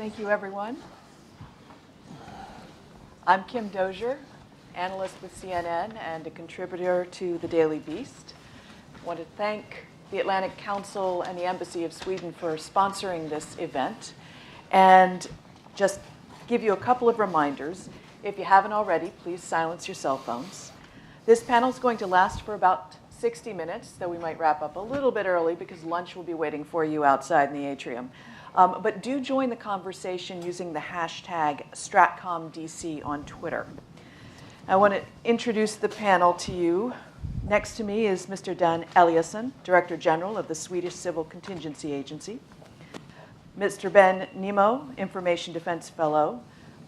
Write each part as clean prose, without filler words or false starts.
Thank you, everyone. I'm Kim Dozier, analyst with CNN and a contributor to the Daily Beast. I want to thank the Atlantic Council and the Embassy of Sweden for sponsoring this event, and just give you a couple of reminders. If you haven't already, please silence your cell phones. This panel is going to last for about 60 minutes, though we might wrap up a little bit early because lunch will be waiting for you outside in the atrium. But do join the conversation using the hashtag StratComDC on Twitter. I want to introduce the panel to you. Next to me is Mr. Dan Eliasson, Director General of the Swedish Civil Contingency Agency. Mr. Ben Nimmo, Information Defense Fellow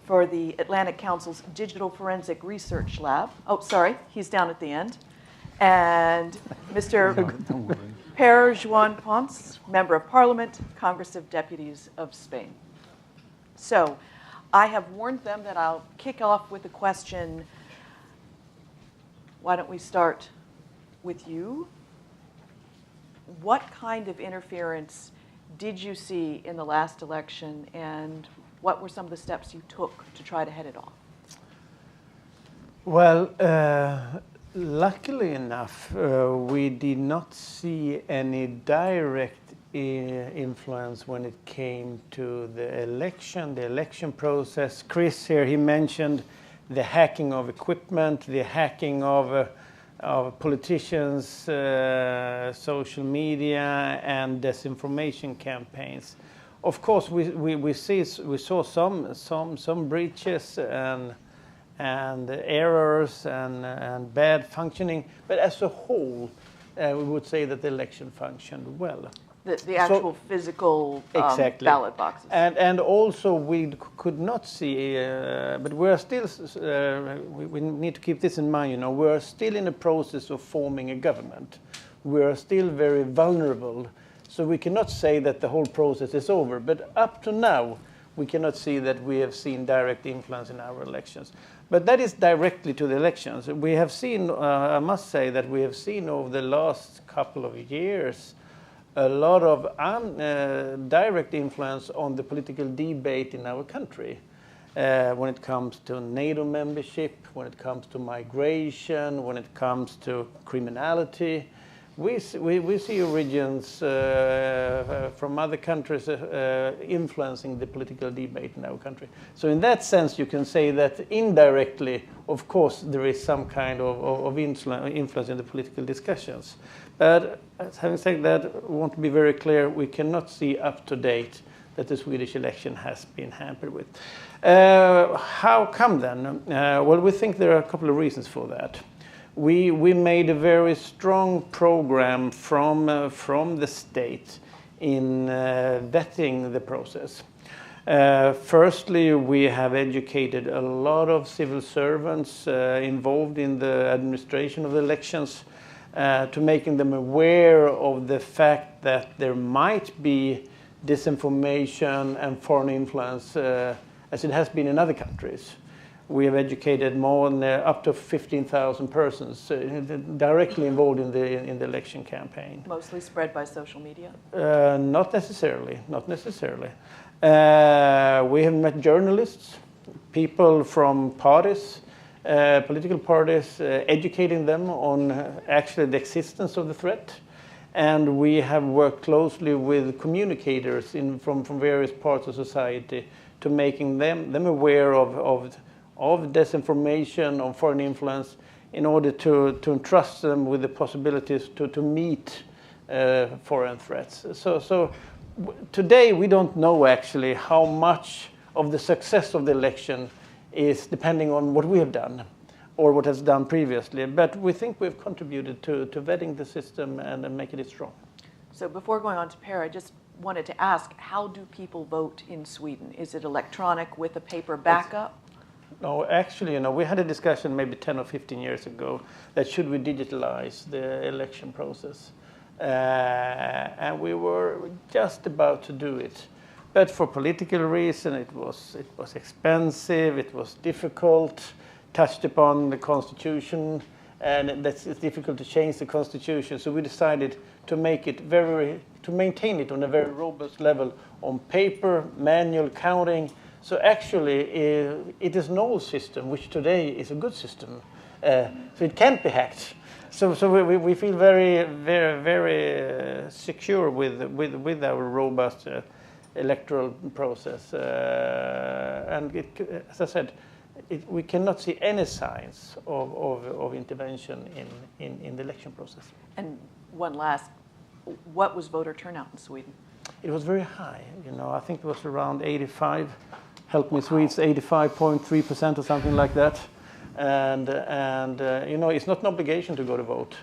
for the Atlantic Council's Digital Forensic Research Lab. Oh, sorry, he's down at the end. And Mr. Pere, Joan, Pons, Member of Parliament, Congress of Deputies of Spain. So I have warned them that I'll kick off with a question. Why don't we start with you? What kind of interference did you see in the last election, and what were some of the steps you took to try to head it off? Well, luckily enough, we did not see any direct influence when it came to the election process. Chris here, he mentioned the hacking of equipment, the hacking of politicians, social media, and disinformation campaigns. Of course, we saw some breaches and errors and bad functioning, but as a whole, we would say that the election functioned well. The actual physical exactly. Ballot boxes. And also we could not see, but we're still, we need to keep this in mind, you know, we're still in the process of forming a government. We're still very vulnerable, so we cannot say that the whole process is over, but up to now, we cannot see that we have seen direct influence in our elections. But that is directly to the elections. We have seen, I must say that we have seen over the last couple of years a lot of direct influence on the political debate in our country. When it comes to NATO membership, when it comes to migration, when it comes to criminality. We see regions from other countries influencing the political debate in our country. So in that sense, you can say that indirectly, of course, there is some kind of influence in the political discussions. But having said that, we want to be very clear, we cannot see up to date that the Swedish election has been hampered with. How come then? Well, we think there are a couple of reasons for that. We made a very strong program from the state in vetting the process. Firstly, we have educated a lot of civil servants involved in the administration of the elections to making them aware of the fact that there might be disinformation and foreign influence as it has been in other countries. We have educated more than up to 15,000 persons directly involved in the election campaign. Mostly spread by social media? Not necessarily, not necessarily. We have met journalists, people from parties, political parties, educating them on actually the existence of the threat. And we have worked closely with communicators from various parts of society to making them aware of disinformation, of foreign influence, in order to entrust them with the possibilities to meet foreign threats. So today we don't know actually how much of the success of the election is depending on what we have done or what has done previously, but we think we've contributed to vetting the system and making it strong. So before going on to Pere, I just wanted to ask, how do people vote in Sweden? Is it electronic with a paper backup? No, actually, you know, we had a discussion maybe 10 or 15 years ago that should we digitalize the election process, and we were just about to do it, but for political reason it was expensive, it was difficult, touched upon the constitution, and it's difficult to change the constitution. So we decided to make it to maintain it on a very robust level on paper, manual counting. So actually, it is an old system, which today is a good system. So it can't be hacked. So we feel very, very, very secure with our robust electoral process. And as I said, we cannot see any signs of intervention in the election process. And one last, what was voter turnout in Sweden? It was very high. I think it was around 85. Help me, Swedes, 85.3% or something like that. And it's not an obligation to go to vote.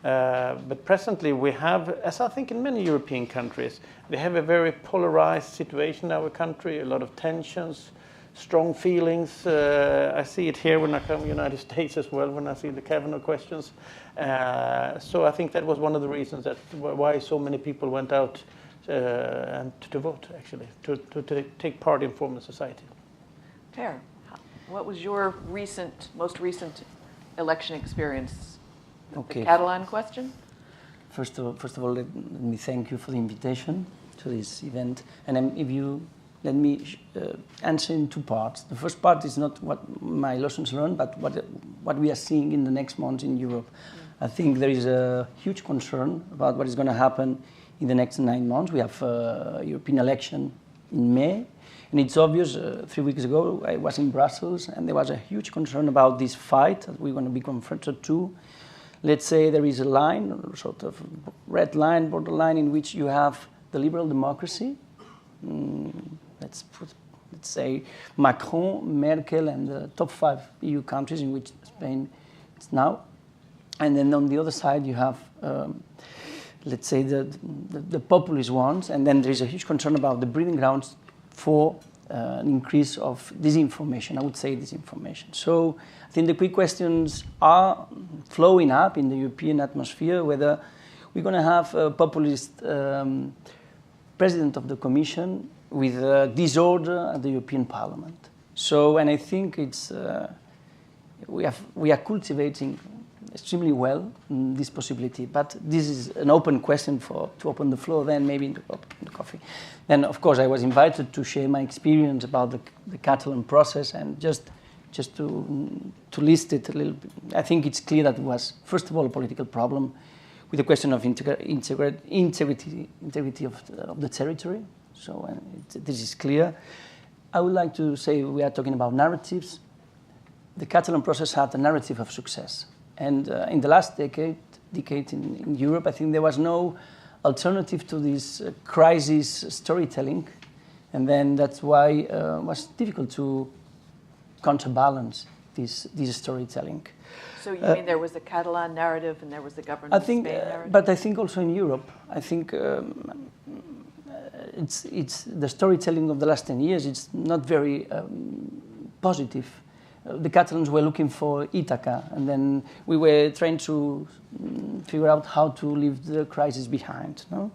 But presently we have, as I think in many European countries, we have a very polarized situation in our country, a lot of tensions, strong feelings. I see it here when I come to the United States as well, when I see the Kavanaugh questions. So I think that was one of the reasons why so many people went out and to vote, actually, to take part in formal society. Pere, what was your most recent election experience? Okay. The Catalan question? First of all, let me thank you for the invitation to this event. And if you let me answer in two parts. The first part is not what my lessons learned, but what we are seeing in the next months in Europe. I think there is a huge concern about what is going to happen in the next 9 months. We have a European election in May. And it's obvious, 3 weeks ago, I was in Brussels, and there was a huge concern about this fight that we're going to be confronted to. Let's say there is a line, sort of red line, borderline, in which you have the liberal democracy. Let's say Macron, Merkel, and the top 5 EU countries, in which Spain is now. And then on the other side, you have, let's say, the populist ones. And then there is a huge concern about the breeding grounds for an increase of disinformation, I would say disinformation. So I think the quick questions are flowing up in the European atmosphere, whether we're going to have a populist president of the Commission with disorder at the European Parliament. So, and I think it's, we are cultivating extremely well this possibility, but this is an open question to open the floor, then maybe into the coffee. Then, of course, I was invited to share my experience about the Catalan process, and just to list it a little bit. I think it's clear that it was, first of all, a political problem with the question of integrity of the territory. So this is clear. I would like to say we are talking about narratives. The Catalan process had a narrative of success. And in the last decade in Europe, I think there was no alternative to this crisis storytelling. And then that's why it was difficult to counterbalance this storytelling. So you mean there was the Catalan narrative and there was the government of Spain narrative? But I think also in Europe, I think it's the storytelling of the last 10 years, it's not very positive. The Catalans were looking for Ithaca, and then we were trying to figure out how to leave the crisis behind. No?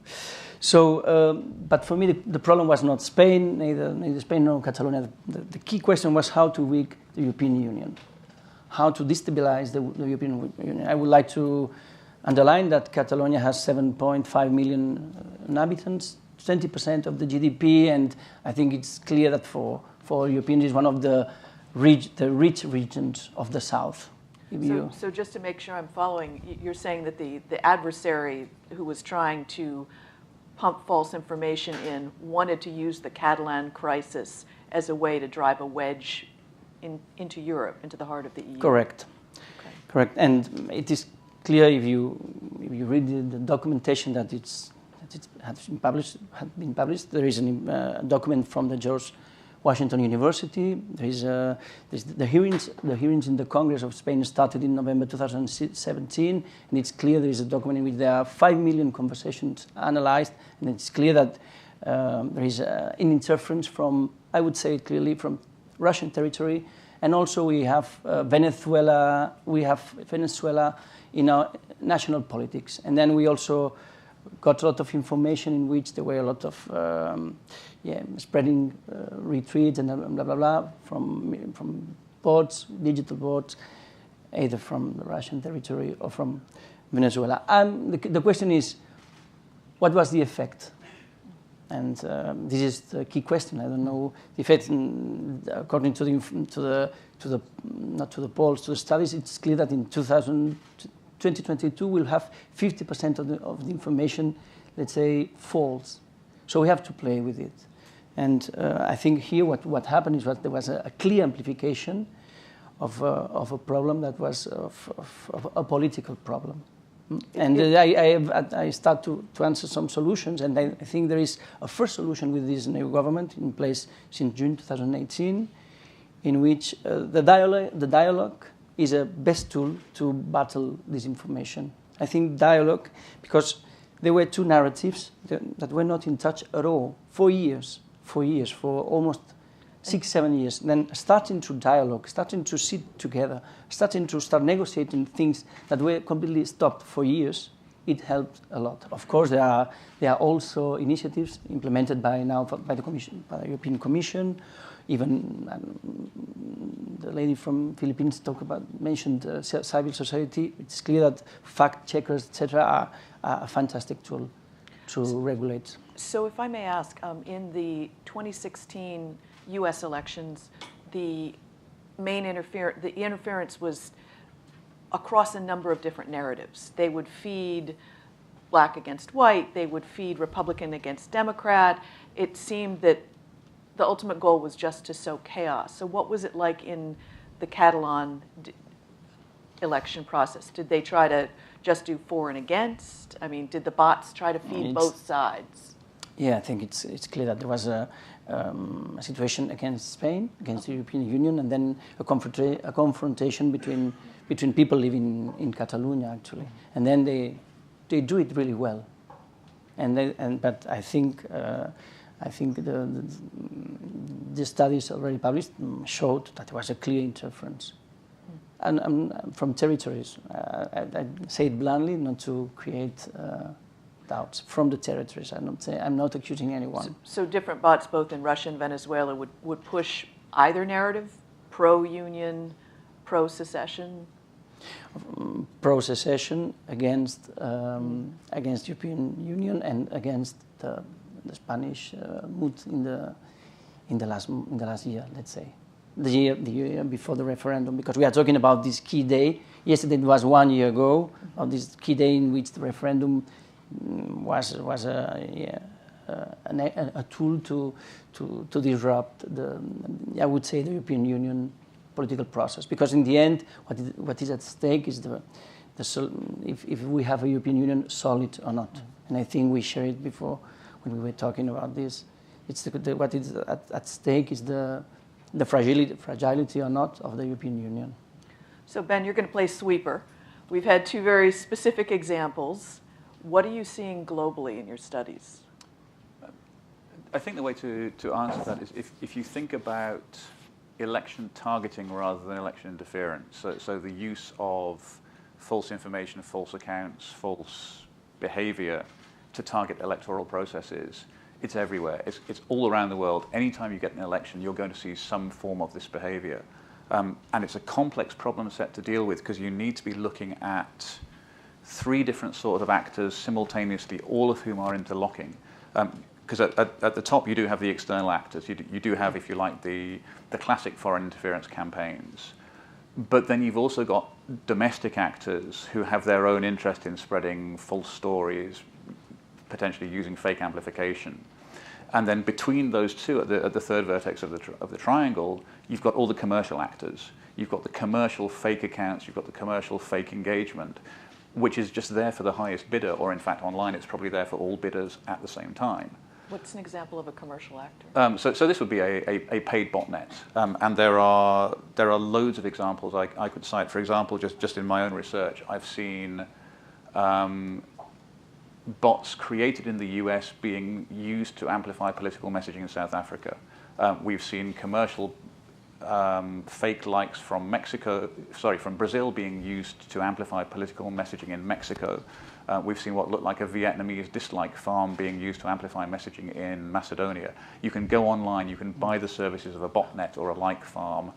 So, but for me, the problem was not Spain, neither Spain nor Catalonia. The key question was how to weaken the European Union, how to destabilize the European Union. I would like to underline that Catalonia has 7.5 million inhabitants, 20% of the GDP, and I think it's clear that for Europeans it's one of the rich regions of the south. So just to make sure I'm following, you're saying that the adversary who was trying to pump false information in wanted to use the Catalan crisis as a way to drive a wedge into Europe, into the heart of the EU. Correct. Okay. Correct. And it is clear if you read the documentation that it has been published. There is a document from the George Washington University. There's the hearings in the Congress of Spain started in November 2017, and it's clear there is a document in which there are 5 million conversations analyzed, and it's clear that there is an interference from, I would say clearly, from Russian territory, and also we have Venezuela. We have Venezuela in our national politics, and then we also got a lot of information in which there were a lot of spreading retweets and blah blah blah from bots, digital bots, either from the Russian territory or from Venezuela. And the question is, what was the effect? And this is the key question. I don't know the effect. According to the not to the polls, to the studies, it's clear that in 2022 we'll have 50% of the information, let's say, false. So we have to play with it. And I think here what happened is that there was a clear amplification of a problem that was of a political problem. And I start to answer some solutions, and I think there is a first solution with this new government in place since June 2018, in which the dialogue is a best tool to battle disinformation. I think dialogue, because there were two narratives that were not in touch at all for years, for almost 6-7 years. Then starting to dialogue, starting to sit together, starting to start negotiating things that were completely stopped for years, it helped a lot. Of course, there are also initiatives implemented by the Commission, by the European Commission. Even the lady from Philippines mentioned civil society. It's clear that fact checkers, etc., are a fantastic tool to regulate. So, if I may ask, in the 2016 U.S. elections, the interference was across a number of different narratives. They would feed black against white. They would feed Republican against Democrat. It seemed that the ultimate goal was just to sow chaos. So what was it like in the Catalan election process? Did they try to just do for and against? I mean, did the bots try to feed both sides? Yeah, I think it's clear that there was a situation against Spain, against the European Union, and then a confrontation between people living in Catalonia, actually. And then they do it really well. But I think the studies already published showed that there was a clear interference. And from territories, I say it bluntly, not to create doubts, from the territories. I'm not accusing anyone. So different bots, both in Russia and Venezuela, would push either narrative, pro-union, pro-secession? Pro-secession against European Union and against the Spanish mood in the last year, let's say, the year before the referendum, because we are talking about this key day. Yesterday it was 1 year ago, on this key day in which the referendum was a tool to disrupt I would say, the European Union political process, because in the end, what is at stake is if we have a European Union solid or not, and I think we shared it before. When we were talking about this, it's what is at stake is the fragility or not of the European Union. So Ben, you're going to play sweeper. We've had two very specific examples. What are you seeing globally in your studies? I think the way to answer that is if you think about election targeting rather than election interference, so the use of false information, false accounts, false behavior to target electoral processes, it's everywhere. It's all around the world. Anytime you get an election, you're going to see some form of this behavior. And it's a complex problem set to deal with, because you need to be looking at 3 different sort of actors simultaneously, all of whom are interlocking. Because at the top you do have the external actors. You do have, if you like, the classic foreign interference campaigns. But then you've also got domestic actors who have their own interest in spreading false stories, potentially using fake amplification. And then between those two, at the third vertex of the triangle, you've got all the commercial actors. You've got the commercial fake accounts, you've got the commercial fake engagement, which is just there for the highest bidder, or in fact online it's probably there for all bidders at the same time. What's an example of a commercial actor? So this would be a paid botnet, and there are loads of examples I could cite. For example, just in my own research, I've seen bots created in the US being used to amplify political messaging in South Africa. We've seen commercial fake likes from Brazil being used to amplify political messaging in Mexico. We've seen what looked like a Vietnamese dislike farm being used to amplify messaging in Macedonia. You can go online, you can buy the services of a botnet or a like farm,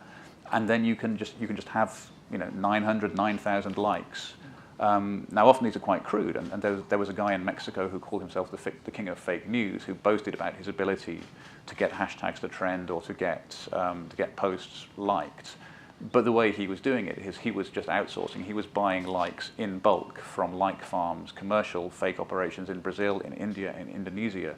and then you can just have 900, 9,000 likes. Now, often these are quite crude, and there was a guy in Mexico who called himself the king of fake news, who boasted about his ability to get hashtags to trend or to get posts liked. But the way he was doing it is he was just outsourcing. He was buying likes in bulk from like farms, commercial fake operations in Brazil, in India, in Indonesia,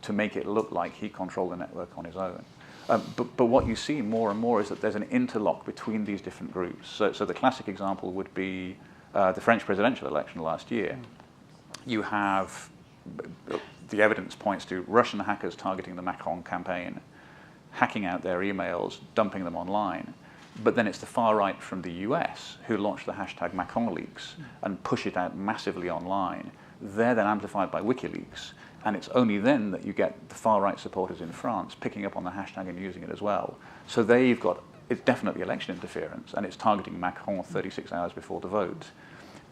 to make it look like he controlled the network on his own. But what you see more and more is that there's an interlock between these different groups. So the classic example would be the French presidential election last year. You have, the evidence points to Russian hackers targeting the Macron campaign, hacking out their emails, dumping them online. But then it's the far right from the US who launched the hashtag Macron leaks and push it out massively online. They're then amplified by WikiLeaks. And it's only then that you get the far right supporters in France picking up on the hashtag and using it as well. So there you've got, it's definitely election interference, and it's targeting Macron 36 hours before the vote.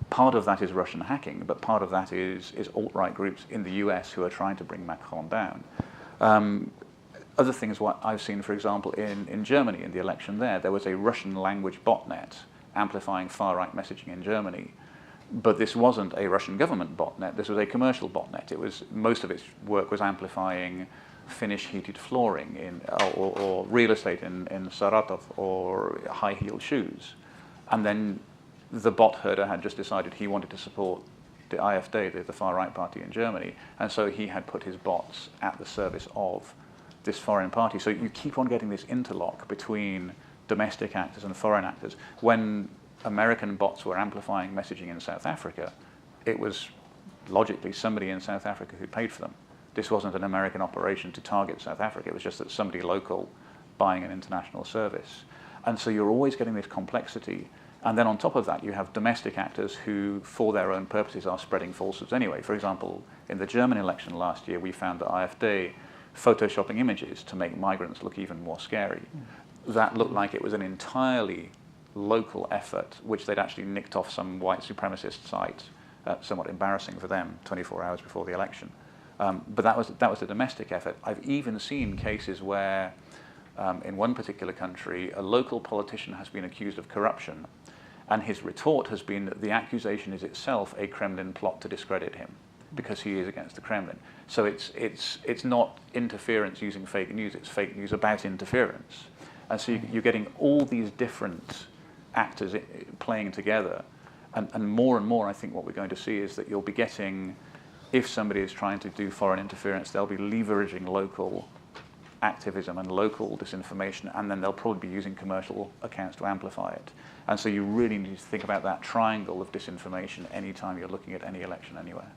Part of that is Russian hacking, but part of that is alt-right groups in the US who are trying to bring Macron down. Other things what I've seen, for example, in Germany, in the election there was a Russian language botnet amplifying far-right messaging in Germany. But this wasn't a Russian government botnet, this was a commercial botnet. Most of its work was amplifying Finnish heated flooring or real estate in Saratov, or high-heeled shoes. And then the bot herder had just decided he wanted to support the AfD, the far-right party in Germany, and so he had put his bots at the service of this foreign party. So you keep on getting this interlock between domestic actors and foreign actors. When American bots were amplifying messaging in South Africa, it was logically somebody in South Africa who paid for them. This wasn't an American operation to target South Africa. It was just that somebody local buying an international service. And so you're always getting this complexity. And then on top of that, you have domestic actors who, for their own purposes, are spreading falsehoods anyway. For example, in the German election last year, we found that AfD photoshopping images to make migrants look even more scary. That looked like it was an entirely local effort, which they'd actually nicked off some white supremacist site, somewhat embarrassing for them, 24 hours before the election. But that was a domestic effort. I've even seen cases where, in one particular country, a local politician has been accused of corruption, and his retort has been that the accusation is itself a Kremlin plot to discredit him, because he is against the Kremlin. So it's not interference using fake news, it's fake news about interference. And so you're getting all these different actors playing together. And more, I think what we're going to see is that you'll be getting, if somebody is trying to do foreign interference, they'll be leveraging local activism and local disinformation, and then they'll probably be using commercial accounts to amplify it. And so you really need to think about that triangle of disinformation anytime you're looking at any election anywhere.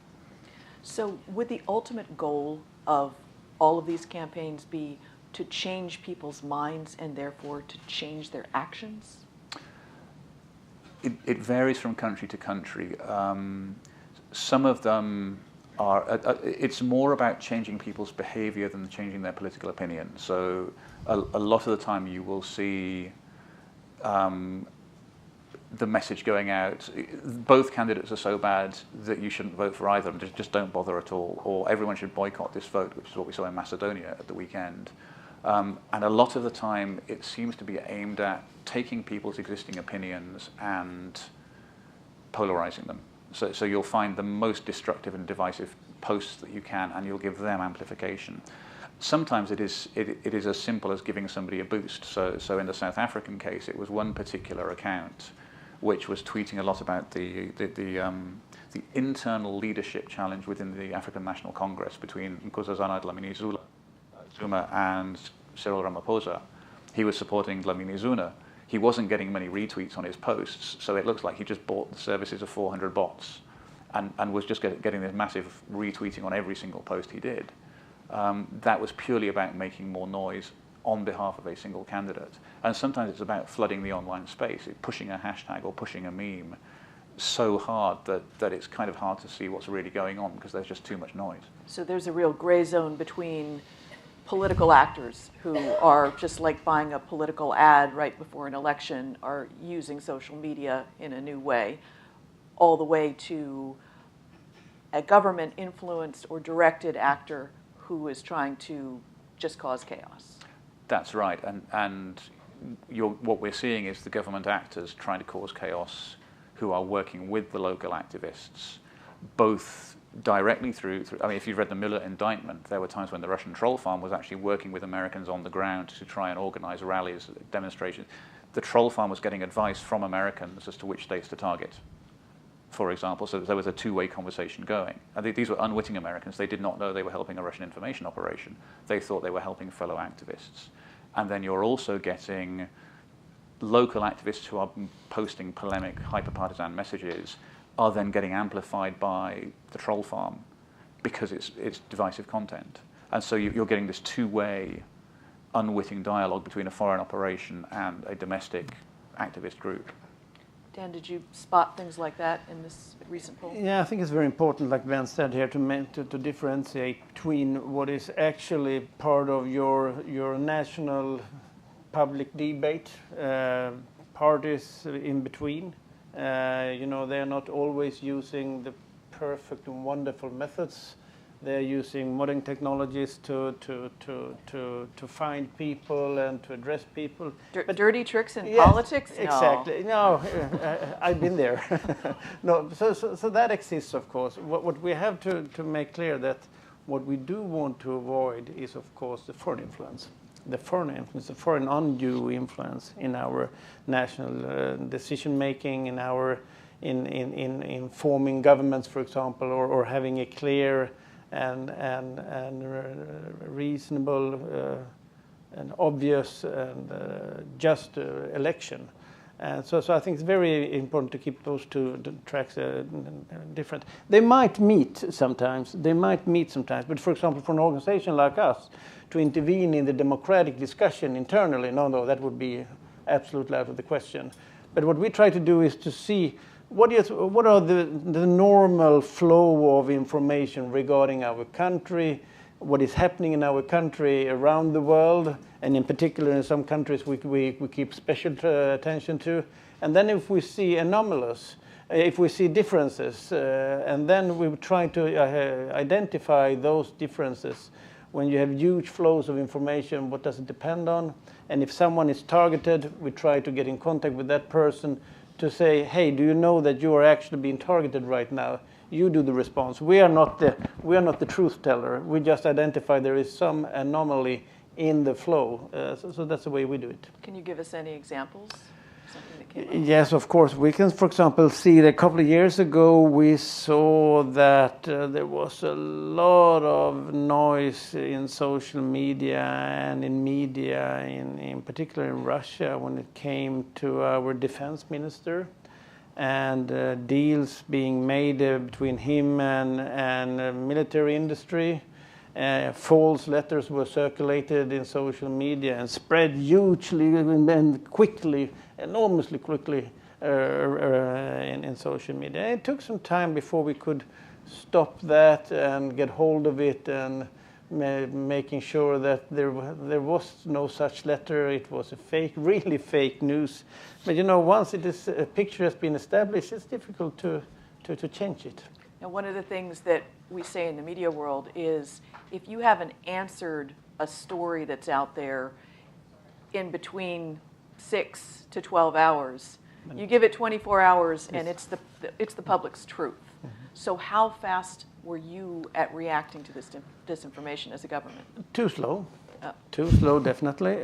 So would the ultimate goal of all of these campaigns be to change people's minds and therefore to change their actions? It varies from country to country. Some of them are, it's more about changing people's behavior than changing their political opinion. So a lot of the time you will see the message going out, both candidates are so bad that you shouldn't vote for either of them, just don't bother at all, or everyone should boycott this vote, which is what we saw in Macedonia at the weekend. And a lot of the time it seems to be aimed at taking people's existing opinions and polarizing them. So you'll find the most destructive and divisive posts that you can, and you'll give them amplification. Sometimes it is as simple as giving somebody a boost. So in the South African case, it was one particular account which was tweeting a lot about the internal leadership challenge within the African National Congress between Nkosazana Dlamini Zuma and Cyril Ramaphosa. He was supporting Dlamini Zuma. He wasn't getting many retweets on his posts, so it looks like he just bought the services of 400 bots and was just getting this massive retweeting on every single post he did. That was purely about making more noise on behalf of a single candidate. And sometimes it's about flooding the online space, pushing a hashtag or pushing a meme so hard that it's kind of hard to see what's really going on because there's just too much noise. So there's a real gray zone between political actors who are just like buying a political ad right before an election, are using social media in a new way, all the way to a government influenced or directed actor who is trying to just cause chaos. That's right, and what we're seeing is the government actors trying to cause chaos who are working with the local activists, both directly through I mean, if you've read the Mueller indictment, there were times when the Russian troll farm was actually working with Americans on the ground to try and organize rallies, demonstrations. The troll farm was getting advice from Americans as to which states to target, for example. So there was a two-way conversation going. And these were unwitting Americans. They did not know they were helping a Russian information operation. They thought they were helping fellow activists. And then you're also getting local activists who are posting polemic, hyper-partisan messages are then getting amplified by the troll farm because it's divisive content. And so you're getting this two-way, unwitting dialogue between a foreign operation and a domestic activist group. Dan, did you spot things like that in this recent poll? Yeah, I think it's very important, like Ben said here, to differentiate between what is actually part of your national public debate, parties in between. They're not always using the perfect and wonderful methods. They're using modern technologies to find people and to address people. Dirty tricks in yes, politics? No. Exactly. No, I've been there. No, so that exists, of course. What we have to make clear that what we do want to avoid is, of course, the foreign influence. The foreign undue influence in our national decision making, in forming governments, for example, or having a clear and reasonable and obvious and just election. And so I think it's very important to keep those two tracks different. They might meet sometimes, but for example, for an organization like us, to intervene in the democratic discussion internally, no, that would be absolutely out of the question. But what we try to do is to see what are the normal flow of information regarding our country, what is happening in our country around the world, and in particular in some countries we keep special attention to. And then if we see anomalies, if we see differences, and then we try to identify those differences. When you have huge flows of information, what does it depend on? And if someone is targeted, we try to get in contact with that person to say, hey, do you know that you are actually being targeted right now? You do the response. We are not the truth teller. We just identify there is some anomaly in the flow. So that's the way we do it. Can you give us any examples? Something that came up? Yes, of course. We can, for example, see that a couple of years ago we saw that there was a lot of noise in social media and in media, in particular in Russia, when it came to our defense minister, and deals being made between him and military industry. False letters were circulated in social media and spread hugely and quickly, enormously quickly in social media. It took some time before we could stop that and get hold of it and making sure that there was no such letter. It was a fake, really fake news. But once a picture has been established, it's difficult to change it. Now, one of the things that we say in the media world is if you haven't answered a story that's out there in between 6 to 12 hours, you give it 24 hours and it's the public's truth. Mm-hmm. So how fast were you at reacting to this disinformation as a government? Too slow. Too slow, definitely.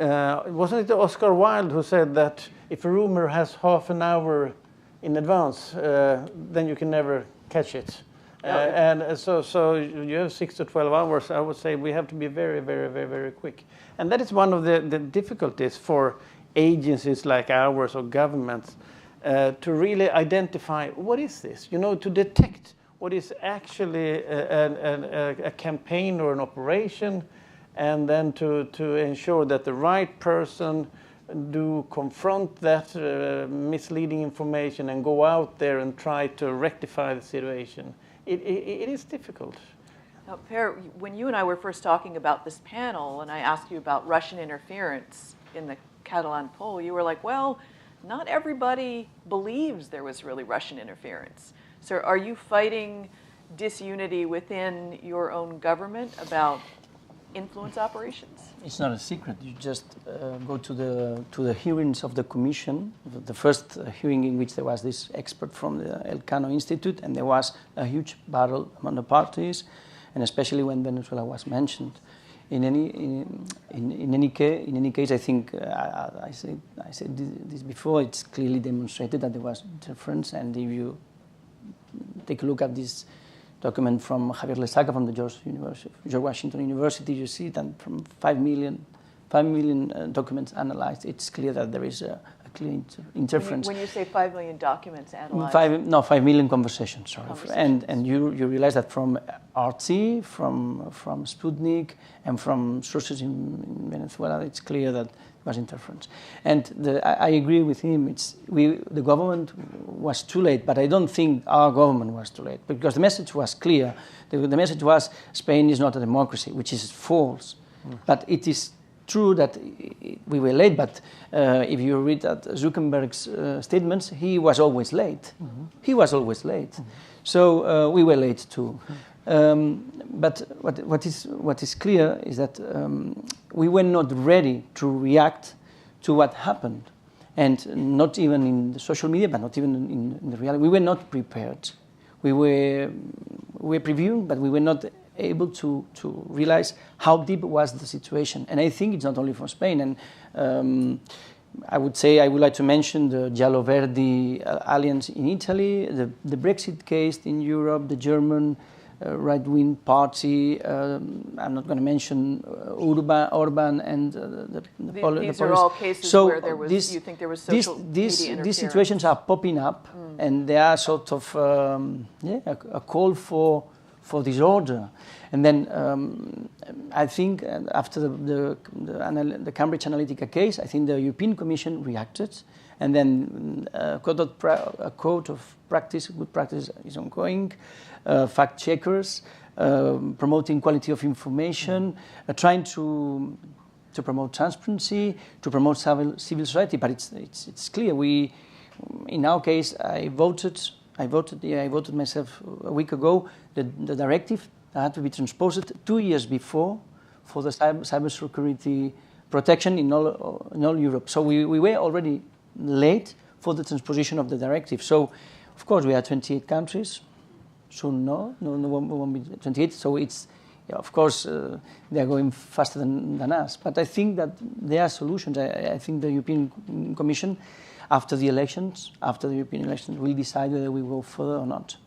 Wasn't it Oscar Wilde who said that if a rumor has half an hour in advance, then you can never catch it? And so you have 6 to 12 hours. I would say we have to be very, very, very, very quick. And that is one of the difficulties for agencies like ours or governments to really identify what is this, to detect what is actually a campaign or an operation, and then to ensure that the right person do confront that misleading information and go out there and try to rectify the situation. It is difficult. Now, Pere, when you and I were first talking about this panel and I asked you about Russian interference in the Catalan poll, you were like, well, not everybody believes there was really Russian interference. So are you fighting disunity within your own government about influence operations? It's not a secret. You just go to the hearings of the commission, the first hearing in which there was this expert from the Elcano Institute, and there was a huge battle among the parties, and especially when Venezuela was mentioned. In any case, I think I said this before. It's clearly demonstrated that there was interference, and if you take a look at this document from Javier Lesaca from the George Washington University, you see that from 5 million documents analyzed, it's clear that there is a clear interference. When you say 5 million documents analyzed? 5 million conversations, sorry. And you realize that from RT, from Sputnik, and from sources in Venezuela, it's clear that was interference. And I agree with him. The government was too late, but I don't think our government was too late, because the message was clear. The message was Spain is not a democracy, which is false. But it is true that we were late, but if you read Zuckerberg's statements, he was always late. He was always late. So we were late too. But what is clear is that we were not ready to react to what happened, and not even in the social media, but not even in the reality. We were not prepared. We were previewing, but we were not able to realize how deep was the situation. And I think it's not only for Spain. And I would like to mention the Giallo-Verdi alliance in Italy, the Brexit case in Europe, the German right-wing party. I'm not going to mention Orban and the Polish. These are all cases where there was, you think there was social media interference. These situations are popping up, and they are sort of a call for disorder. And then I think after the Cambridge Analytica case, I think the European Commission reacted, and then a code of practice, good practice is ongoing. Fact checkers, promoting quality of information, trying to promote transparency, to promote civil society. But it's clear. In our case, I voted myself a week ago. The directive had to be transposed 2 years before for the cybersecurity protection in all Europe. So we were already late for the transposition of the directive. So, of course, we are 28 countries. Soon, no, won't be 28. So it's, of course, they are going faster than us. But I think that there are solutions. I think the European Commission, after the European elections, will decide whether we go further or not.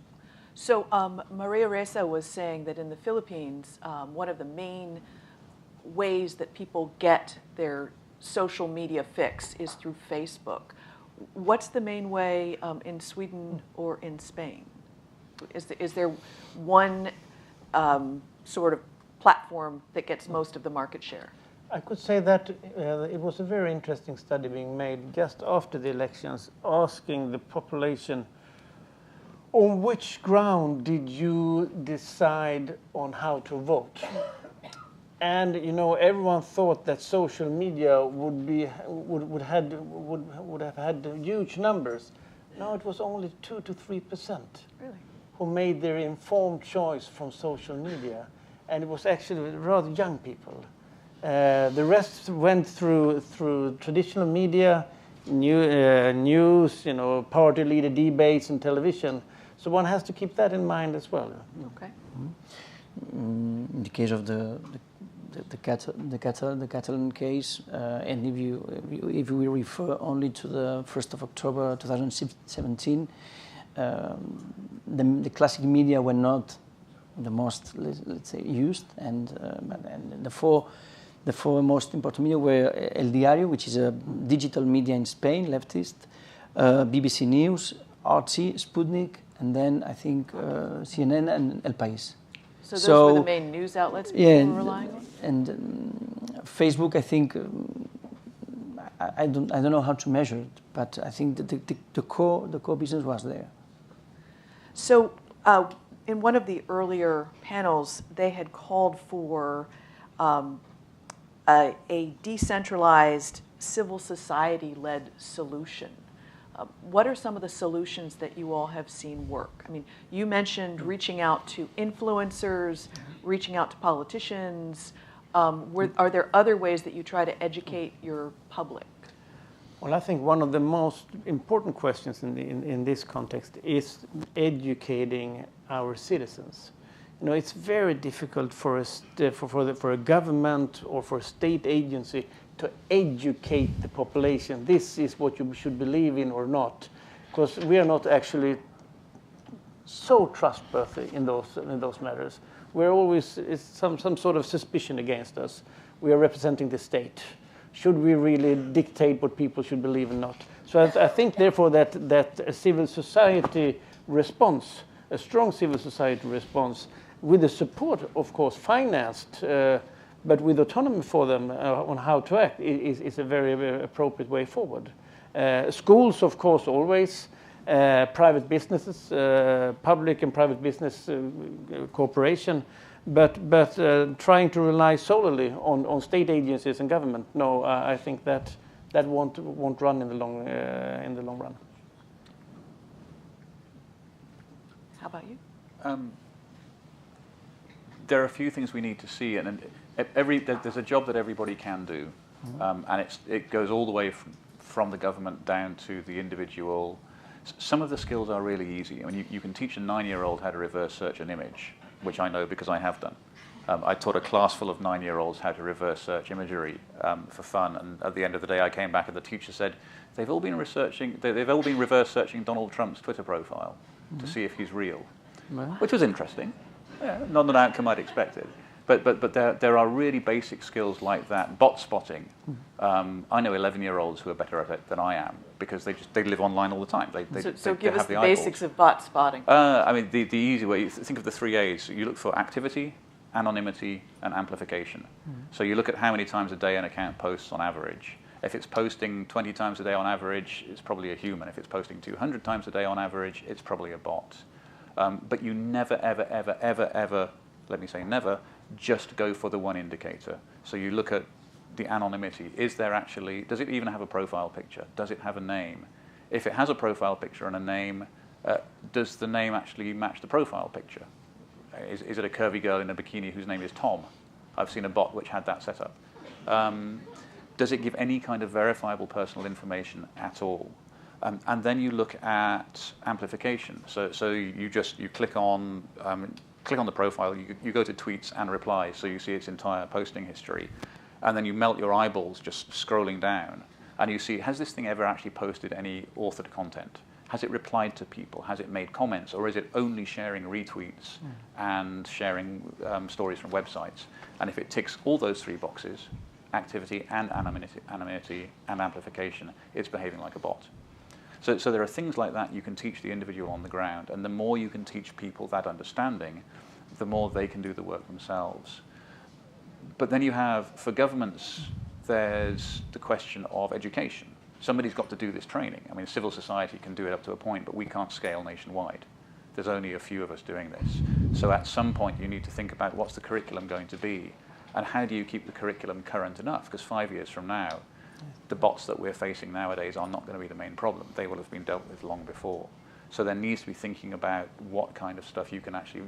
So Maria Ressa was saying that in the Philippines, one of the main ways that people get their social media fix is through Facebook. What's the main way in Sweden or in Spain? Is there one sort of platform that gets most of the market share? I could say that it was a very interesting study being made just after the elections, asking the population, on which ground did you decide on how to vote? And everyone thought that social media would have had huge numbers. No, it was only 2 to 3%. Really? Who made their informed choice from social media, and it was actually rather young people. The rest went through traditional media, news, party leader debates, and television. So one has to keep that in mind as well. Okay. In the case of the Catalan case, and if we refer only to the 1st of October 2017. The classic media were not the most, let's say, used, and the four most important media were El Diario, which is a digital media in Spain, leftist, BBC News, RT, Sputnik, and then I think CNN and El País. So those were the main news outlets people were relying on? And Facebook, I think, I don't know how to measure it, but I think that the core business was there. So in one of the earlier panels, they had called for a decentralized civil society-led solution. What are some of the solutions that you all have seen work? I mean, you mentioned reaching out to influencers, reaching out to politicians. Are there other ways that you try to educate your public? Well, I think one of the most important questions in this context is educating our citizens. You know, it's very difficult for a government or for a state agency to educate the population. This is what you should believe in or not, because we are not actually so trustworthy in those matters. We're always some sort of suspicion against us. We are representing the state. Should we really dictate what people should believe or not? So I think, therefore, that a civil society response, a strong civil society response, with the support, of course, financed, but with autonomy for them on how to act, is a very, very appropriate way forward. Schools, of course, always. Private businesses, public and private business cooperation, but trying to rely solely on state agencies and government, no, I think that won't run in the long run. How about you? There are a few things we need to see, and there's a job that everybody can do, and it goes all the way from the government down to the individual. Some of the skills are really easy. I mean, you can teach a 9-year-old how to reverse search an image, which I know because I have done. I taught a class full of 9-year-olds how to reverse search imagery for fun, and at the end of the day I came back and the teacher said, they've all been reverse searching Donald Trump's Twitter profile to see if he's real, which was interesting. Yeah, not an outcome I'd expected. But there are really basic skills like that. Bot spotting. I know 11-year-olds who are better at it than I am because they live online all the time. So give us the basics of bot spotting. I mean, the easy way, you think of the 3 A's. You look for activity, anonymity, and amplification. So you look at how many times a day an account posts on average. If it's posting 20 times a day on average, it's probably a human. If it's posting 200 times a day on average, it's probably a bot. But you never, ever, ever, ever, ever, let me say never, just go for the one indicator. So you look at the anonymity. Does it even have a profile picture? Does it have a name? If it has a profile picture and a name, does the name actually match the profile picture? Is it a curvy girl in a bikini whose name is Tom? I've seen a bot which had that set up. Does it give any kind of verifiable personal information at all? And then you look at amplification. So you click on the profile, you go to tweets and replies, so you see its entire posting history. And then you melt your eyeballs just scrolling down, and you see, has this thing ever actually posted any authored content? Has it replied to people? Has it made comments? Or is it only sharing retweets and sharing stories from websites? And if it ticks all those 3 boxes, activity and anonymity and amplification, it's behaving like a bot. So there are things like that you can teach the individual on the ground, and the more you can teach people that understanding, the more they can do the work themselves. But then you have, for governments, there's the question of education. Somebody's got to do this training. I mean, civil society can do it up to a point, but we can't scale nationwide. There's only a few of us doing this. So at some point, you need to think about what's the curriculum going to be, and how do you keep the curriculum current enough? Because 5 years from now, the bots that we're facing nowadays are not going to be the main problem. They will have been dealt with long before. So there needs to be thinking about what kind of stuff you can actually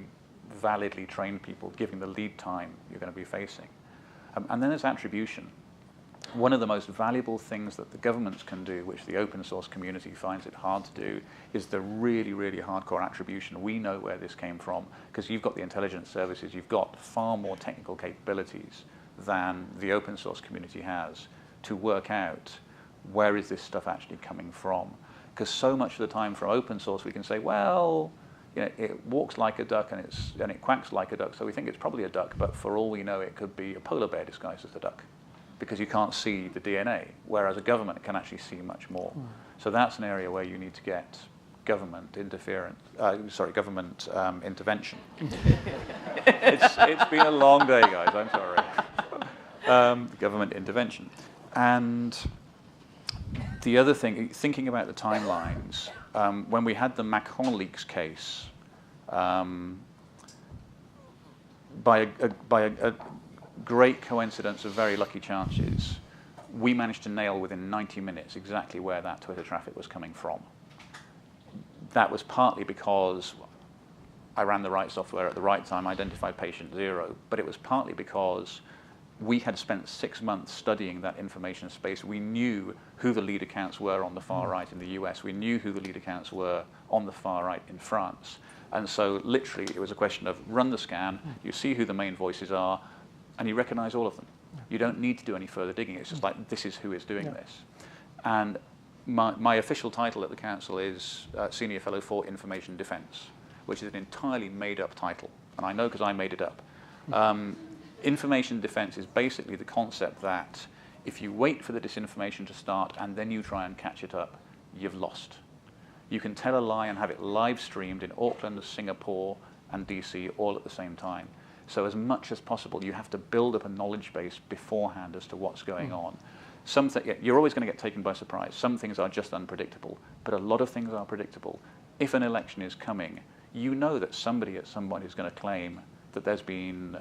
validly train people, given the lead time you're going to be facing. And then there's attribution. One of the most valuable things that the governments can do, which the open source community finds it hard to do, is the really, really hardcore attribution. We know where this came from, because you've got the intelligence services, you've got far more technical capabilities than the open source community has to work out where is this stuff actually coming from. Because so much of the time for open source we can say, well, you know, it walks like a duck and it quacks like a duck, so we think it's probably a duck, but for all we know it could be a polar bear disguised as a duck, because you can't see the DNA, whereas a government can actually see much more. So that's an area where you need to get government interference, government intervention. It's been a long day, guys, I'm sorry. Government intervention. And the other thing, thinking about the timelines, when we had the Macron leaks case, by a great coincidence of very lucky chances, we managed to nail within 90 minutes exactly where that Twitter traffic was coming from. That was partly because I ran the right software at the right time, identified patient 0, but it was partly because we had spent 6 months studying that information space. We knew who the lead accounts were on the far right in the US. We knew who the lead accounts were on the far right in France. And so literally it was a question of run the scan, you see who the main voices are, and you recognize all of them. You don't need to do any further digging. It's just like, this is who is doing this. And my official title at the council is Senior Fellow for Information Defense, which is an entirely made-up title. And I know because I made it up. Information defense is basically the concept that if you wait for the disinformation to start and then you try and catch it up, you've lost. You can tell a lie and have it live streamed in Auckland, Singapore, and DC all at the same time. So as much as possible, you have to build up a knowledge base beforehand as to what's going on. You're always going to get taken by surprise. Some things are just unpredictable, but a lot of things are predictable. If an election is coming, you know that somebody at some point is going to claim that there's been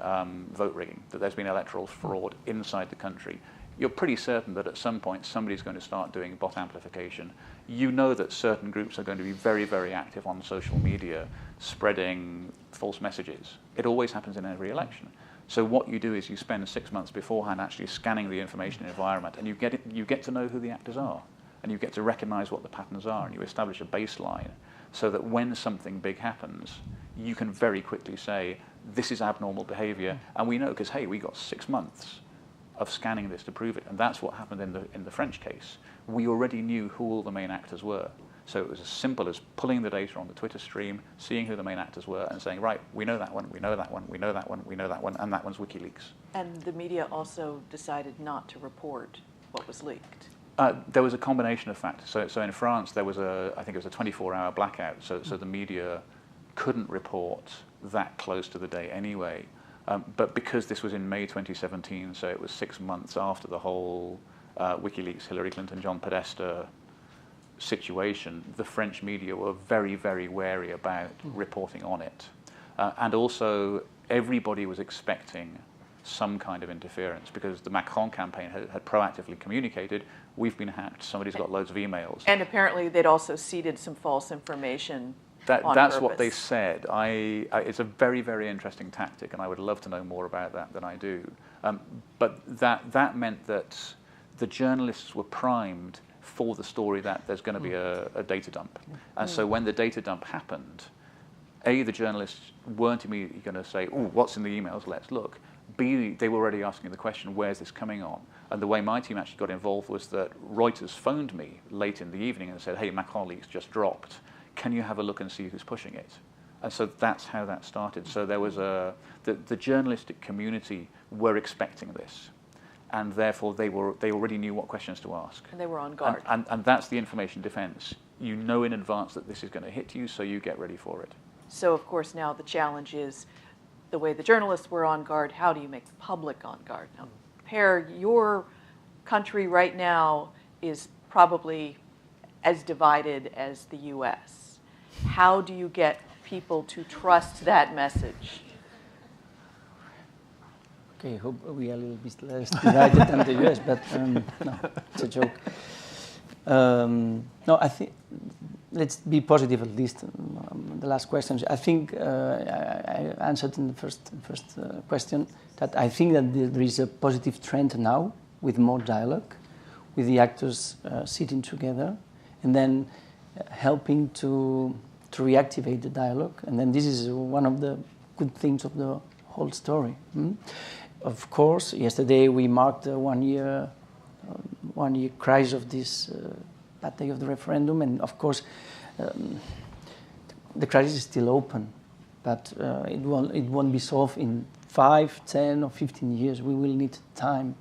vote rigging, that there's been electoral fraud inside the country. You're pretty certain that at some point somebody's going to start doing bot amplification. You know that certain groups are going to be very, very active on social media, spreading false messages. It always happens in every election. So what you do is you spend 6 months beforehand actually scanning the information environment, and you get to know who the actors are, and you get to recognize what the patterns are, and you establish a baseline so that when something big happens, you can very quickly say, this is abnormal behavior, and we know because, hey, we got 6 months of scanning this to prove it, and that's what happened in the French case. We already knew who all the main actors were. So it was as simple as pulling the data on the Twitter stream, seeing who the main actors were, and saying, right, we know that one, we know that one, we know that one, we know that one, and that one's WikiLeaks. And the media also decided not to report what was leaked. There was a combination of factors. So in France, there was I think it was a 24-hour blackout, so the media couldn't report that close to the day anyway. But because this was in May 2017, so it was 6 months after the whole WikiLeaks, Hillary Clinton, John Podesta situation, the French media were very, very wary about reporting on it. And also, everybody was expecting some kind of interference because the Macron campaign had proactively communicated, we've been hacked, somebody's got loads of emails. And apparently they'd also seeded some false information That's purpose. what they said. It's a very, very interesting tactic, and I would love to know more about that than I do. But that meant that the journalists were primed for the story that there's going to be a data dump. And so when the data dump happened, A, the journalists weren't immediately going to say, oh, what's in the emails, let's look. B, they were already asking the question, where's this coming on? And the way my team actually got involved was that Reuters phoned me late in the evening and said, hey, Macron leaks just dropped. Can you have a look and see who's pushing it? And so that's how that started. So there was the journalistic community were expecting this. And therefore, they already knew what questions to ask. And they were on guard. And that's the information defense. You know in advance that this is going to hit you, so you get ready for it. So, of course, now the challenge is the way the journalists were on guard, how do you make the public on guard? Now, Pere, your country right now is probably as divided as the U.S. How do you get people to trust that message? Okay, I hope we are a little bit less divided than the US, but no, it's a joke. No, I think, let's be positive at least. The last questions, I think I answered in the first question that I think that there is a positive trend now with more dialogue, with the actors sitting together, and then helping to reactivate the dialogue. And then this is one of the good things of the whole story. Of course, yesterday we marked the one-year crisis of this bad day of the referendum, and of course, the crisis is still open, but it won't be solved in 5, 10, or 15 years. We will need time.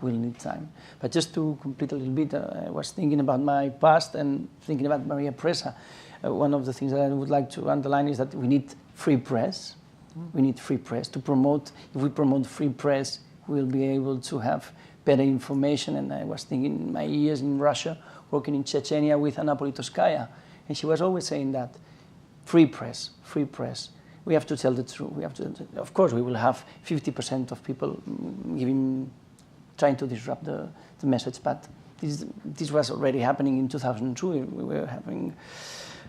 We'll need time. But just to complete a little bit, I was thinking about my past and thinking about Maria Presa. One of the things that I would like to underline is that we need free press. We need free press to promote. If we promote free press, we'll be able to have better information. And I was thinking my years in Russia, working in Chechnya with Anna Politkovskaya, and she was always saying that free press, free press. We have to tell the truth. We have to. Of course, we will have 50% of people trying to disrupt the message, but this was already happening in 2002. We were having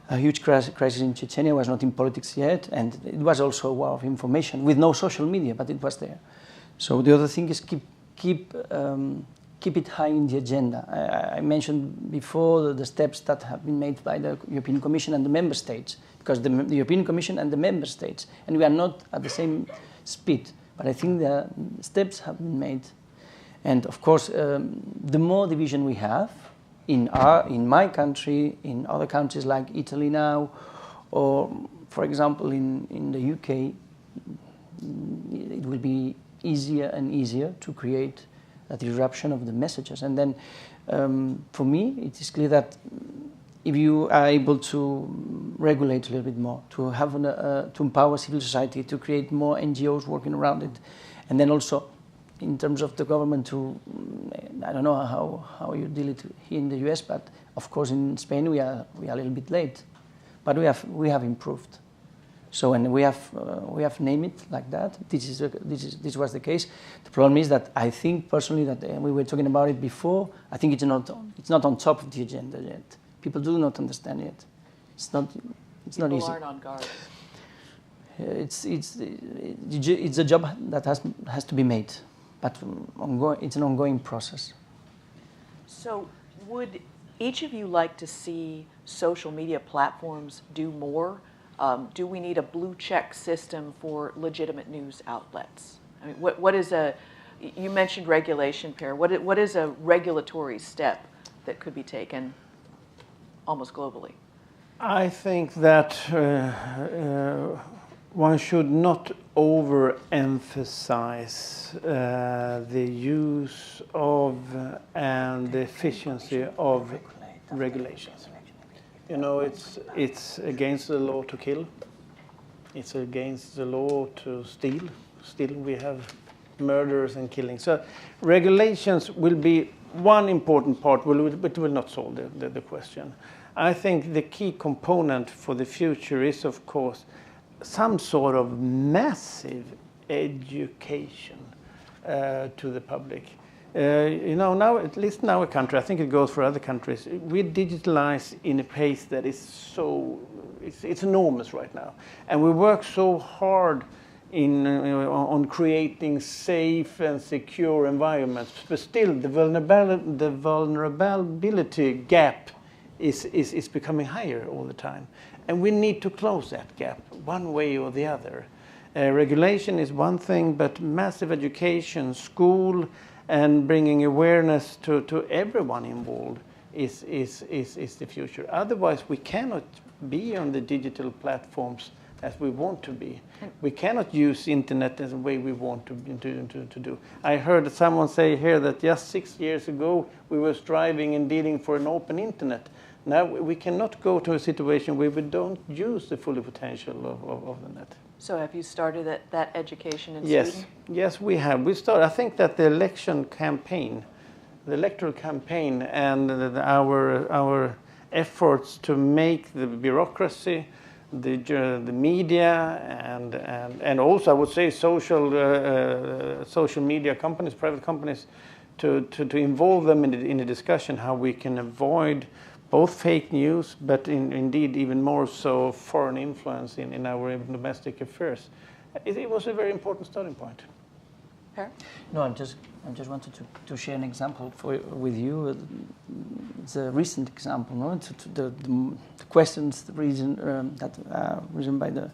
a huge crisis in Chechnya. Was not in politics yet, and it was also a war of information with no social media, but it was there. So the other thing is keep it high in the agenda. I mentioned before the steps that have been made by the European Commission and the member states, because the European Commission and the member states, and we are not at the same speed, but I think the steps have been made. And of course, the more division we have in my country, in other countries like Italy now, or for example in the UK, it will be easier and easier to create a disruption of the messages. And then for me, it is clear that if you are able to regulate a little bit more, to have to empower civil society, to create more NGOs working around it, and then also in terms of the government to, I don't know how you deal it here in the US, but of course in Spain we are a little bit late, but we have improved. So, and we have named it like that. This was the case. The problem is that I think personally that we were talking about it before. I think it's not on top of the agenda yet. People do not understand yet. It's not easy. People aren't on guard. It's a job that has to be made, but it's an ongoing process. So, would each of you like to see social media platforms do more? Do we need a blue check system for legitimate news outlets? I mean, what is you mentioned regulation, Pere. What is a regulatory step that could be taken almost globally? I think that one should not overemphasize the use of and the efficiency of regulations. You know, it's against the law to kill. It's against the law to steal. Still, we have murders and killings. So regulations will be one important part, but will not solve the question. I think the key component for the future is, of course, some sort of massive education to the public. You know, now, at least in our country, I think it goes for other countries, we digitalize in a pace that is it's enormous right now. And we work so hard on creating safe and secure environments, but still the vulnerability gap is becoming higher all the time. And we need to close that gap one way or the other. Regulation is one thing, but massive education, school, and bringing awareness to everyone involved is the future. Otherwise, we cannot be on the digital platforms as we want to be. We cannot use internet as a way we want to do. I heard someone say here that just 6 years ago we were striving and dealing for an open internet. Now we cannot go to a situation where we don't use the full potential of the net. So have you started that education in Sweden? Yes, we have. We started. I think that the electoral campaign, and our efforts to make the bureaucracy, the media, and also I would say social media companies, private companies, to involve them in the discussion how we can avoid both fake news, but indeed even more so foreign influence in our domestic affairs. It was a very important starting point. Pere? No, I just wanted to share an example with you. It's a recent example, no? The questions that are risen by the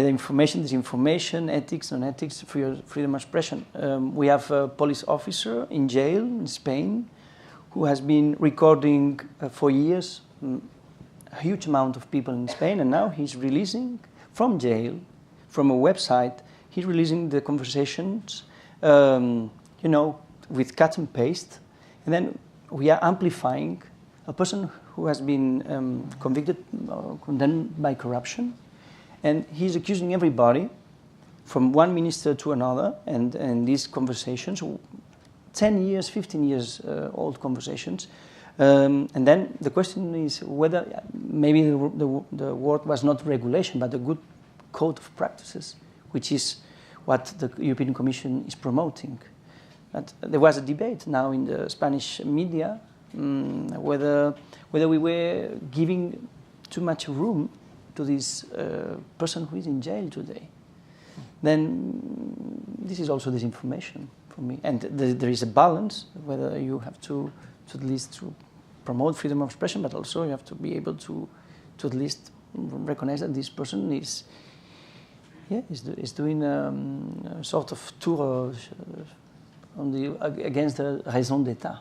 information, disinformation, ethics, non-ethics, freedom of expression. We have a police officer in jail in Spain who has been recording for years a huge amount of people in Spain, and now he's releasing from jail, from a website, he's releasing the conversations, you know, with cut and paste, and then we are amplifying a person who has been convicted or condemned by corruption, and he's accusing everybody from one minister to another, and these conversations, 10 years, 15 years old conversations. And then the question is whether maybe the word was not regulation, but a good code of practices, which is what the European Commission is promoting. But there was a debate now in the Spanish media whether we were giving too much room to this person who is in jail today. then this is also disinformation for me. And there is a balance, whether you have to at least to promote freedom of expression, but also you have to be able to at least recognize that this person is doing a sort of tour against the raison d'etat.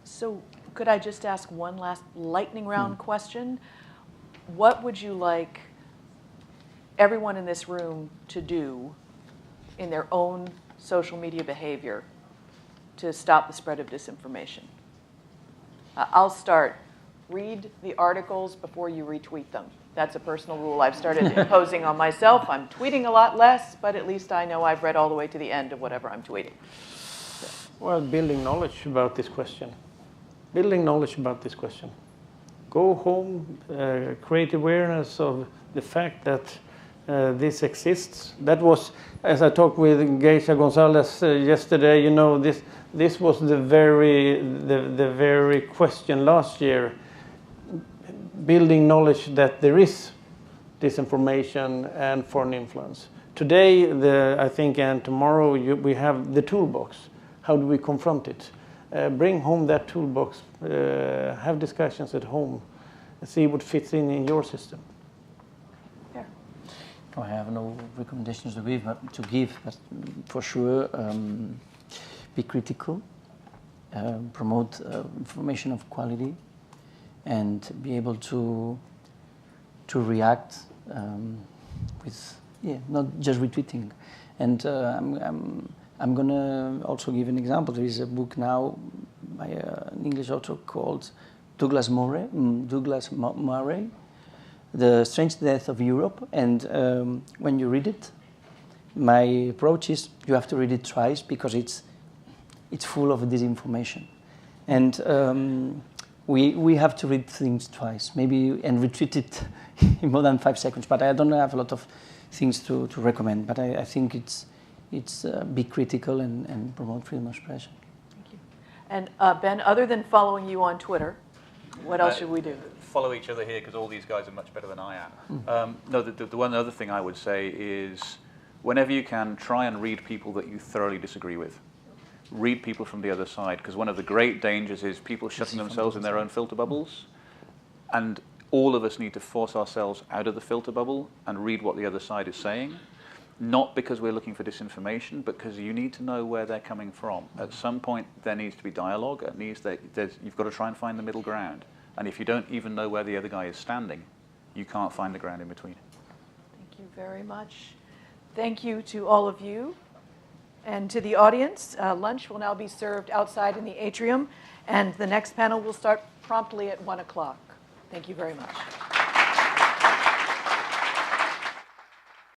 So could I just ask one last lightning round question? What would you like everyone in this room to do in their own social media behavior to stop the spread of disinformation? I'll start. Read the articles before you retweet them. That's a personal rule I've started imposing on myself. I'm tweeting a lot less, but at least I know I've read all the way to the end of whatever I'm tweeting. Well, building knowledge about this question. Building knowledge about this question. Go home, create awareness of the fact that this exists. That was, as I talked with Geisha Gonzalez yesterday, you know, this was the very question last year. Building knowledge that there is disinformation and foreign influence. Today, I think, and tomorrow, we have the toolbox. How do we confront it? Bring home that toolbox. Have discussions at home. See what fits in your system. Yeah. I have no recommendations to give, but for sure, be critical, promote information of quality, and be able to react with not just retweeting. And I'm gonna also give an example. There is a book now by an English author called Douglas Murray, The Strange Death of Europe. And when you read it, my approach is you have to read it twice because it's full of disinformation. And we have to read things twice, maybe, and retweet it in more than 5 seconds. But I don't have a lot of things to recommend. But I think it's be critical and promote freedom of expression. Thank you. And Ben, other than following you on Twitter, what else should we do? Follow each other here because all these guys are much better than I am. No, the one other thing I would say is whenever you can, try and read people that you thoroughly disagree with. Read people from the other side, because one of the great dangers is people shutting themselves in their own filter bubbles. And all of us need to force ourselves out of the filter bubble and read what the other side is saying. Not because we're looking for disinformation, but because you need to know where they're coming from. At some point, there needs to be dialogue. You've got to try and find the middle ground. And if you don't even know where the other guy is standing, you can't find the ground in between. Thank you very much. Thank you to all of you. And to the audience, lunch will now be served outside in the atrium, and the next panel will start promptly at 1 o'clock. Thank you very much.